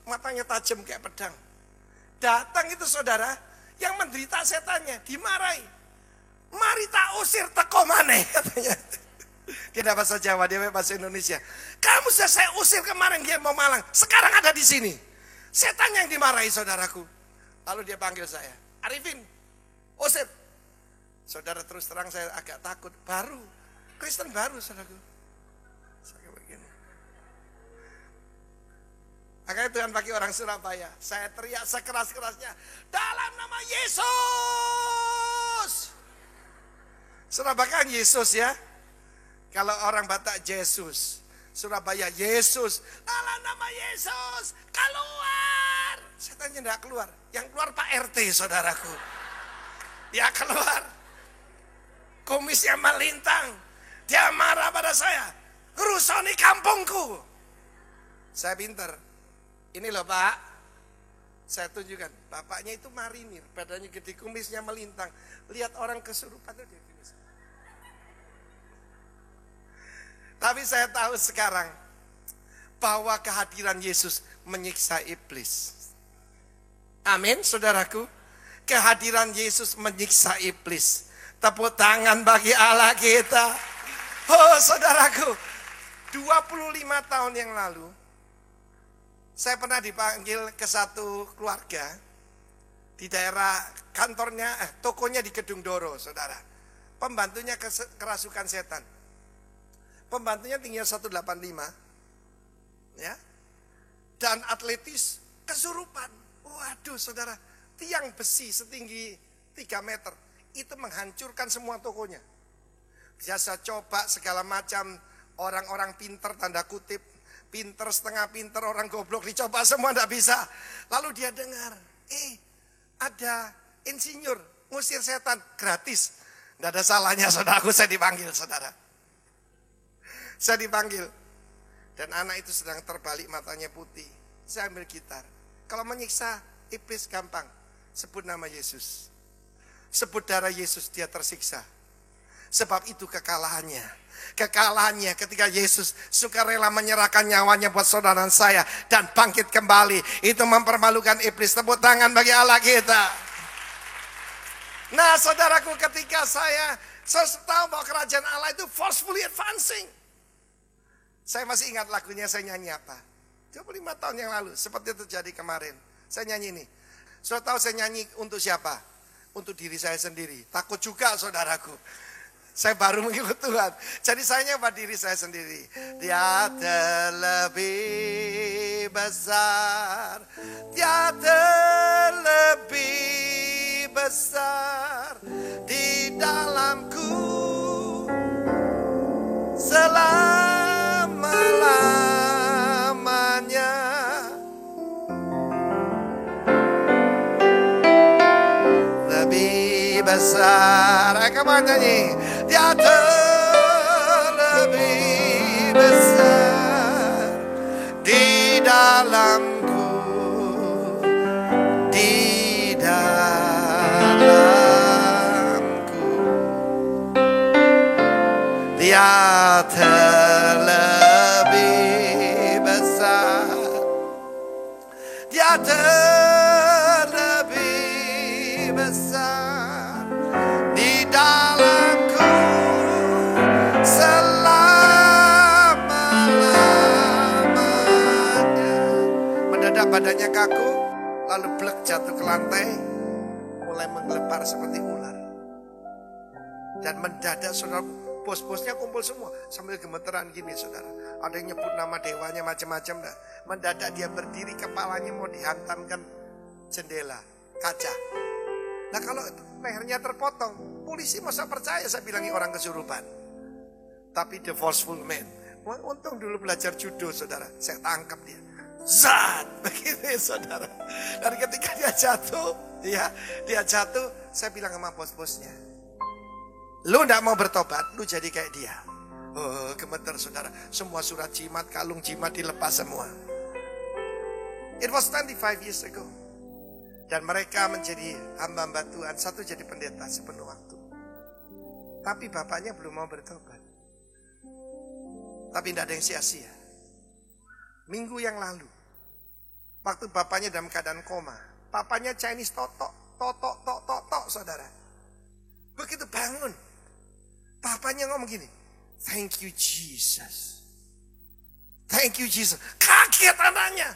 matanya tajam kayak pedang. Datang itu saudara, yang menderita setannya, dimarahi. Mari tak usir teko maneh katanya. Dia tidak bahasa Jawa, dia bahasa Indonesia. Kamu sudah saya usir kemarin, dia mau malang. Sekarang ada di sini. Setan yang dimarahi saudaraku. Lalu dia panggil saya, Arifin, usir. Saudara terus terang saya agak takut. Baru, Kristen baru saudaraku. Saya begini. Makanya Tuhan pakai orang Surabaya. Saya teriak sekeras-kerasnya, dalam nama Yesus. Surabaya kan Yesus ya. Kalau orang Batak Yesus, Surabaya Yesus. Dalam nama Yesus, keluar. Setannya tidak keluar. Yang keluar Pak RT saudaraku. Dia keluar. Kumisnya melintang. Dia marah pada saya. Ngerusoni kampungku. Saya pintar. Ini loh Pak. Saya tunjukkan. Bapaknya itu marinir. Badannya gede, kumisnya melintang. Lihat orang kesurupan itu dia gini. Tapi saya tahu sekarang bahwa kehadiran Yesus menyiksa iblis. Amin, saudaraku. Kehadiran Yesus menyiksa iblis. Tepuk tangan bagi Allah kita. Oh, saudaraku, 25 tahun yang lalu saya pernah dipanggil ke satu keluarga di daerah kantornya, tokonya di Gedung Doro, saudara. Pembantunya kerasukan setan. Pembantunya tingginya 185, ya, dan atletis, kesurupan. Waduh saudara, tiang besi setinggi 3 meter, itu menghancurkan semua tokonya. Biasa coba segala macam, orang-orang pinter tanda kutip, pinter setengah pinter, orang goblok dicoba semua tidak bisa. Lalu dia dengar, ada insinyur ngusir setan gratis. Tidak ada salahnya saudaraku, saya dipanggil saudara. Saya dipanggil. Dan anak itu sedang terbalik, matanya putih. Saya ambil gitar. Kalau menyiksa iblis gampang. Sebut nama Yesus. Sebut darah Yesus, dia tersiksa. Sebab itu kekalahannya. Kekalahannya ketika Yesus sukarela menyerahkan nyawanya buat saudara saya. Dan bangkit kembali. Itu mempermalukan iblis. Tepuk tangan bagi Allah kita. Nah saudaraku, ketika saya tahu bahwa kerajaan Allah itu forcefully advancing. Saya masih ingat lagunya, saya nyanyi apa? 25 tahun yang lalu, seperti terjadi kemarin. Saya nyanyi ini. Sudah tahu saya nyanyi untuk siapa? Untuk diri saya sendiri. Takut juga saudaraku. Saya baru mengikut Tuhan. Jadi saya nyanyi buat diri saya sendiri. Dia terlebih besar. Dia terlebih besar di dalamku. Selama-lamanya. Lebih besar. Kamu nyanyi. Dia terlebih besar di dalamku. Di dalamku. Dia terlebih besar. Dia terlebih besar di dalamku selama-lamanya. Mendadak badannya kaku, lalu blek jatuh ke lantai, mulai menggelepar seperti ular. Dan mendadak saudara, bos-bosnya kumpul semua sambil gemeteran gini saudara. Ada yang nyebut nama dewanya macam-macam dah. Mendadak dia berdiri, kepalanya mau dihantamkan jendela kaca. Nah kalau lehernya terpotong, polisi masa percaya saya bilangin orang kesurupan. Tapi the forceful man, untung dulu belajar judo saudara, saya tangkap dia. Zat, begitu ya saudara. Dan ketika dia jatuh, dia jatuh, saya bilang sama bos-bosnya, lu gak mau bertobat, lu jadi kayak dia. Oh, gemeter saudara. Semua surat jimat, kalung jimat dilepas semua. It was 25 years ago. Dan mereka menjadi hamba-hamba Tuhan. Satu jadi pendeta sepenuh waktu. Tapi bapaknya belum mau bertobat. Tapi tidak ada yang sia-sia. Minggu yang lalu, Waktu bapaknya dalam keadaan koma. Papanya Chinese totok, saudara. Begitu bangun, papanya ngomong gini, thank you Jesus. Thank you Jesus. Kaget anaknya.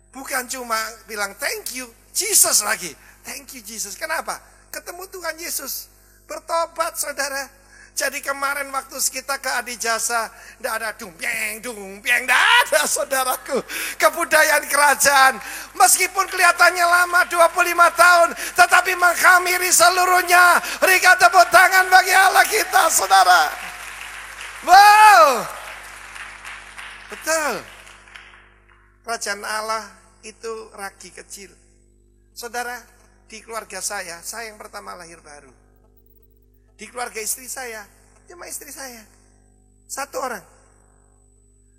Bukan cuma bilang thank you Jesus lagi. Thank you Jesus. Kenapa? Ketemu Tuhan Yesus. Bertobat saudara. Jadi kemarin waktu kita ke Adijasa, tidak ada dumpieng, tidak ada saudaraku. Kebudayaan kerajaan, meskipun kelihatannya lama 25 tahun, tetapi menghamiri seluruhnya. Berikan tepuk tangan bagi Allah kita saudara. Wow, betul. Kerajaan Allah itu ragi kecil. Saudara, di keluarga saya yang pertama lahir baru. Di keluarga istri saya, cuma istri saya. Satu orang.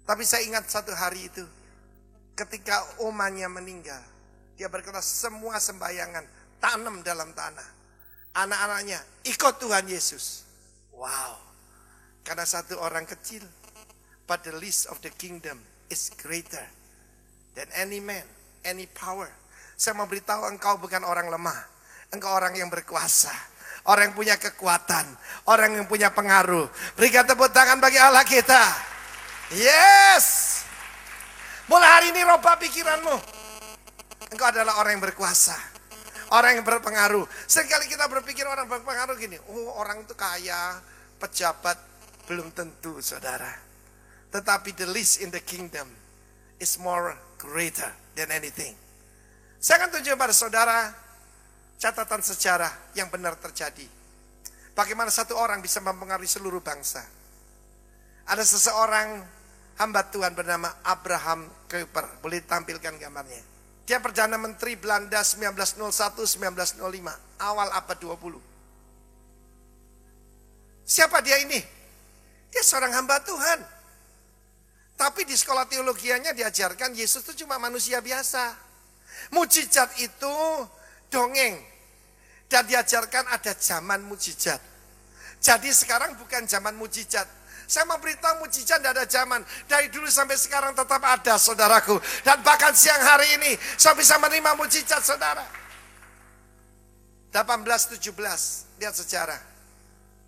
Tapi saya ingat satu hari itu, ketika omanya meninggal, dia berkata semua sembayangan tanam dalam tanah. Anak-anaknya ikut Tuhan Yesus. Wow. Karena satu orang kecil, but the least of the kingdom is greater than any man, any power. Saya mau beritahu engkau bukan orang lemah. Engkau orang yang berkuasa. Orang yang punya kekuatan. Orang yang punya pengaruh. Berikan tepuk tangan bagi Allah kita. Yes. Mulai hari ini rubah pikiranmu. Engkau adalah orang yang berkuasa. Orang yang berpengaruh. Seringkali kita berpikir orang berpengaruh gini. Oh, orang itu kaya, pejabat. Belum tentu saudara. Tetapi the least in the kingdom is more greater than anything. Saya akan tunjukkan pada saudara catatan sejarah yang benar terjadi. Bagaimana satu orang bisa mempengaruhi seluruh bangsa. Ada seseorang hamba Tuhan bernama Abraham Kuyper. Boleh tampilkan gambarnya. Dia Perdana Menteri Belanda 1901-1905. Awal abad 20. Siapa dia ini? Dia seorang hamba Tuhan. Tapi di sekolah teologianya diajarkan Yesus itu cuma manusia biasa. Mujizat itu dongeng. Dan diajarkan ada zaman mujizat. Jadi sekarang bukan zaman mujizat. Saya mau beritahu mujizat tidak ada zaman. Dari dulu sampai sekarang tetap ada saudaraku. Dan bahkan siang hari ini saya bisa menerima mujizat saudara. 1817, lihat sejarah.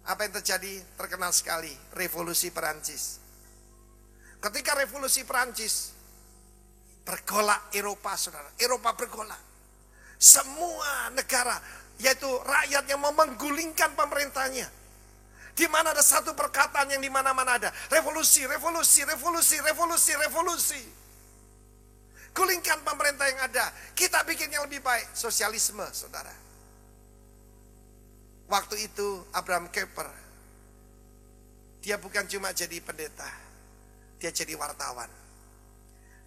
Apa yang terjadi terkenal sekali. Revolusi Perancis. Ketika revolusi Perancis bergolak Eropa saudara. Eropa bergolak. Semua negara, yaitu rakyat yang mau menggulingkan pemerintahnya. Di mana ada satu perkataan yang di mana-mana ada. Revolusi, revolusi, revolusi, revolusi, revolusi. Gulingkan pemerintah yang ada. Kita bikin yang lebih baik. Sosialisme, saudara. Waktu itu Abraham Kuyper, dia bukan cuma jadi pendeta. Dia jadi wartawan.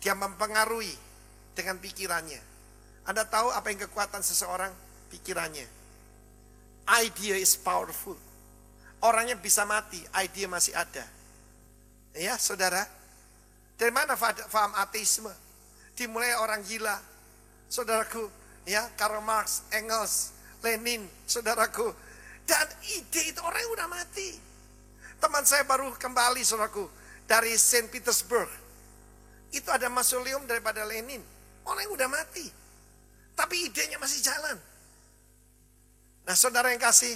Dia mempengaruhi dengan pikirannya. Anda tahu apa yang kekuatan seseorang? Pikirannya. Idea is powerful. Orangnya bisa mati, idea masih ada. Ya saudara. Dari mana faham ateisme? Dimulai orang gila. Saudaraku, ya Karl Marx, Engels, Lenin, saudaraku. Dan ide itu orang yang udah mati. Teman saya baru kembali saudaraku dari Saint Petersburg. Itu ada mausoleum daripada Lenin. Orang yang udah mati. Tapi idenya masih jalan. Nah saudara yang kasih,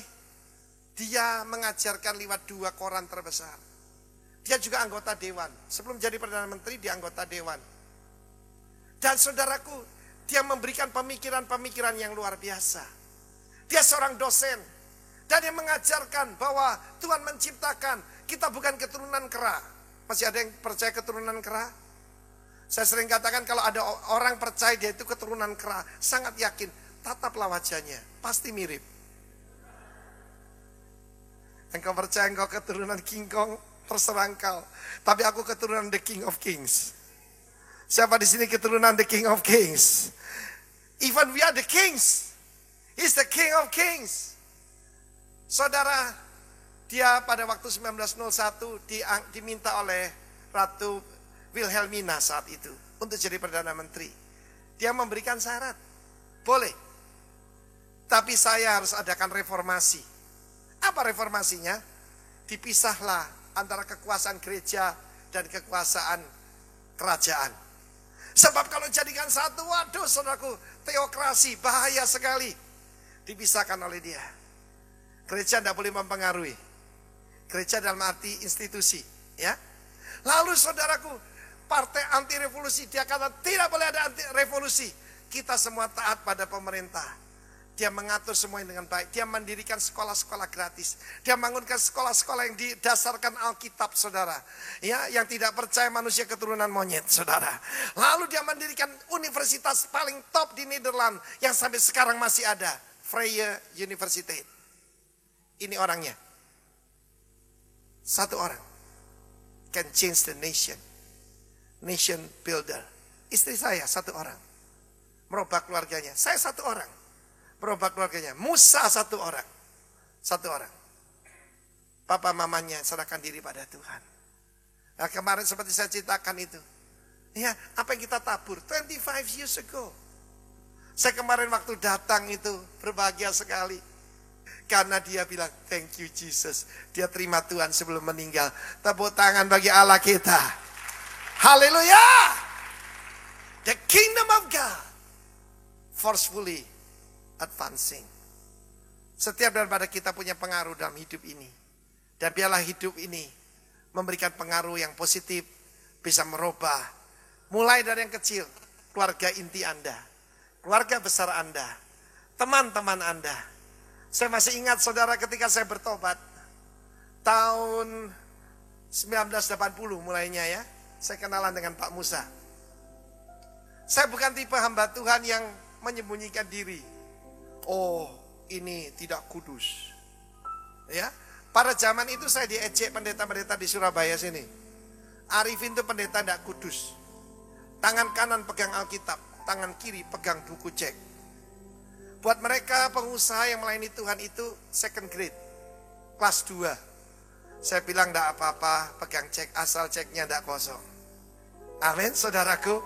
dia mengajarkan lewat 2 koran terbesar. Dia juga anggota dewan. Sebelum jadi Perdana Menteri, dia anggota dewan. Dan saudaraku, dia memberikan pemikiran-pemikiran yang luar biasa. Dia seorang dosen. Dan dia mengajarkan bahwa Tuhan menciptakan, kita bukan keturunan kera. Masih ada yang percaya keturunan kera? Saya sering katakan kalau ada orang percaya dia itu keturunan kera, sangat yakin, tataplah wajahnya, pasti mirip. Engkau percaya engkau keturunan King Kong, terserah engkau. Tapi aku keturunan the King of Kings. Siapa di sini keturunan the King of Kings? Even we are the kings. He's the King of Kings. Saudara, dia pada waktu 1901 diminta oleh Ratu Wilhelmina saat itu untuk jadi Perdana Menteri. Dia memberikan syarat. Boleh. Tapi saya harus adakan reformasi. Apa reformasinya? Dipisahlah antara kekuasaan gereja dan kekuasaan kerajaan. Sebab kalau jadikan satu, waduh saudaraku, teokrasi, bahaya sekali. Dipisahkan oleh dia. Gereja tidak boleh mempengaruhi. Gereja dalam arti institusi. Ya. Lalu saudaraku, partai anti revolusi, dia kata tidak boleh ada anti revolusi. Kita semua taat pada pemerintah. Dia mengatur semuanya dengan baik. Dia mendirikan sekolah-sekolah gratis. Dia membangunkan sekolah-sekolah yang didasarkan Alkitab, saudara. Ya, yang tidak percaya manusia keturunan monyet, saudara. Lalu dia mendirikan universitas paling top di Nederland yang sampai sekarang masih ada, Vrije Universiteit. Ini orangnya. Satu orang can change the nation. Nation builder. Istri saya satu orang. Merubah keluarganya. Saya satu orang. Merubah keluarganya. Musa satu orang. Satu orang. Papa mamanya serahkan diri pada Tuhan. Nah, kemarin seperti saya ceritakan itu. Ya, apa yang kita tabur 25 years ago. Saya kemarin waktu datang itu berbahagia sekali. Karena dia bilang, thank you Jesus. Dia terima Tuhan sebelum meninggal. Tepuk tangan bagi Allah kita. Haleluya. The kingdom of God forcefully advancing. Setiap daripada kita punya pengaruh dalam hidup ini. Dan biarlah hidup ini memberikan pengaruh yang positif. Bisa merubah. Mulai dari yang kecil. Keluarga inti Anda. Keluarga besar Anda. Teman-teman Anda. Saya masih ingat saudara ketika saya bertobat. Tahun 1980 mulainya ya. Saya kenalan dengan Pak Musa. Saya bukan tipe hamba Tuhan yang menyembunyikan diri. Oh, ini tidak kudus. Ya, pada zaman itu saya diejek pendeta-pendeta di Surabaya sini. Arifin itu pendeta tidak kudus. Tangan kanan pegang Alkitab, tangan kiri pegang buku cek. Buat mereka pengusaha yang melayani Tuhan itu second grade, kelas 2. Saya bilang tidak apa-apa, pegang cek, asal ceknya tidak kosong. Amin, saudaraku.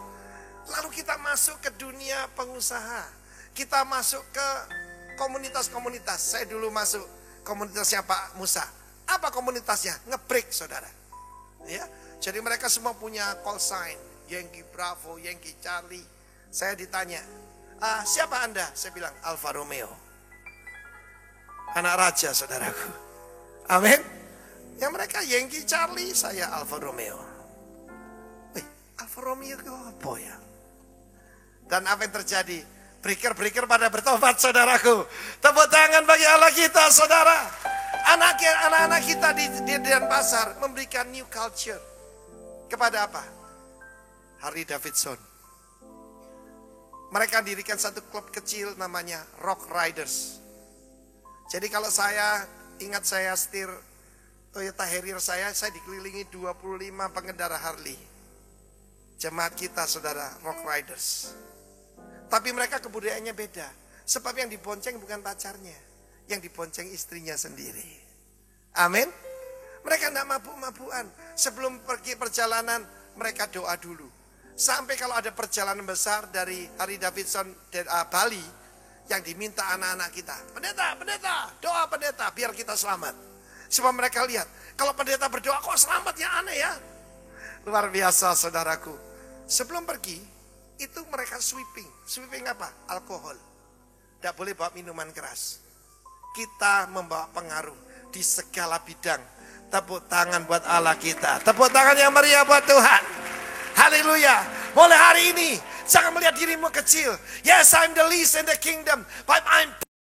Lalu kita masuk ke dunia pengusaha. Kita masuk ke komunitas-komunitas. Saya dulu masuk komunitasnya Pak Musa. Apa komunitasnya? Ngebreak, saudara. Ya, jadi mereka semua punya call sign. Yankee Bravo, Yankee Charlie. Saya ditanya, siapa Anda? Saya bilang, Alfa Romeo. Anak raja, saudaraku. Amin. Yang mereka Yankee Charlie, saya Alfa Romeo. Alfa Romeo itu apa ya? Dan apa yang terjadi? Breaker pada bertobat, saudaraku. Tepuk tangan bagi Allah kita, saudara. Anak-anak kita di Denpasar memberikan new culture. Kepada apa? Harley Davidson. Mereka dirikan satu klub kecil namanya Rock Riders. Jadi kalau saya ingat saya setir Toyota Harrier saya dikelilingi 25 pengendara Harley. Jemaat kita, saudara, Rock Riders. Tapi mereka kebudayaannya beda. Sebab yang dibonceng bukan pacarnya. Yang dibonceng istrinya sendiri. Amin. Mereka tidak mabuk-mabukan. Sebelum pergi perjalanan, mereka doa dulu. Sampai kalau ada perjalanan besar dari Harley Davidson Bali, yang diminta anak-anak kita. Pendeta, doa pendeta, biar kita selamat. Sebab mereka lihat, kalau pendeta berdoa, kok selamat ya, aneh ya. Luar biasa, saudaraku. Sebelum pergi, itu mereka sweeping. Sweeping apa? Alkohol. Tidak boleh bawa minuman keras. Kita membawa pengaruh di segala bidang. Tepuk tangan buat Allah kita. Tepuk tangan yang meriah buat Tuhan. Haleluya. Mulai hari ini, jangan melihat dirimu kecil. Yes, I'm the least in the kingdom, but I'm